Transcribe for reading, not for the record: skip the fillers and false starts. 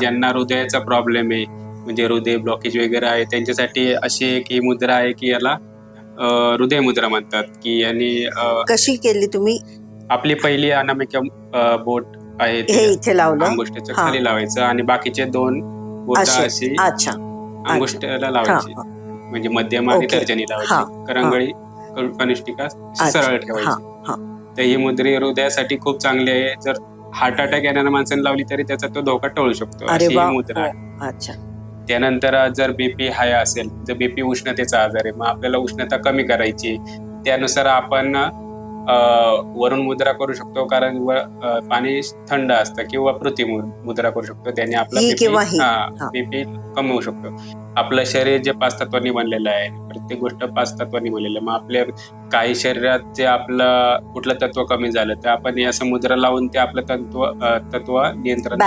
ज्यांना हृदयाचा प्रॉब्लेम आहे, म्हणजे हृदय ब्लॉकेज वगैरे आहे, त्यांच्यासाठी अशी एक ही मुद्रा आहे की याला हृदय मुद्रा म्हणतात. की यांनी कशी केली तुम्ही? आपली पहिली अनामिका बोट आहे हे ते इथे लावलं. अंगुष्ठाच्या खाली लावायचं आणि बाकीचे 2 बोट अशी अच्छा अंगुष्ठाला लावायची, म्हणजे मध्यम आणि तर्जनी लावायची, करंगळी कनिष्ठिका सरळ ठेवायची. तर ही मुद्रा हृदयासाठी खूप चांगली आहे. जर हार्ट अटॅक येणाऱ्या माणसाने लावली तरी त्याचा तो धोका टळू शकतो, अशी ही मुद्रा आहे. अच्छा. त्यानंतर जर बीपी हाय असेल, जर बीपी उष्णतेचा आजार आहे, मग आपल्याला उष्णता कमी करायची, त्यानुसार आपण वरुण मुद्रा करू शकतो, कारण पाणी थंड असतं, किंवा पृथ्वी मुद्रा करू शकतो, त्याने आपला बीपी कमी होऊ शकतो. आपलं शरीर जे 5 तत्वांनी बनलेलं आहे, प्रत्येक गोष्ट 5 तत्वांनी बनलेलं आहे. मग आपल्या काही शरीरात जे आपलं कुठलं तत्व कमी झालं तर आपण या मुद्रा लावून ते आपलं तत्व नियंत्रण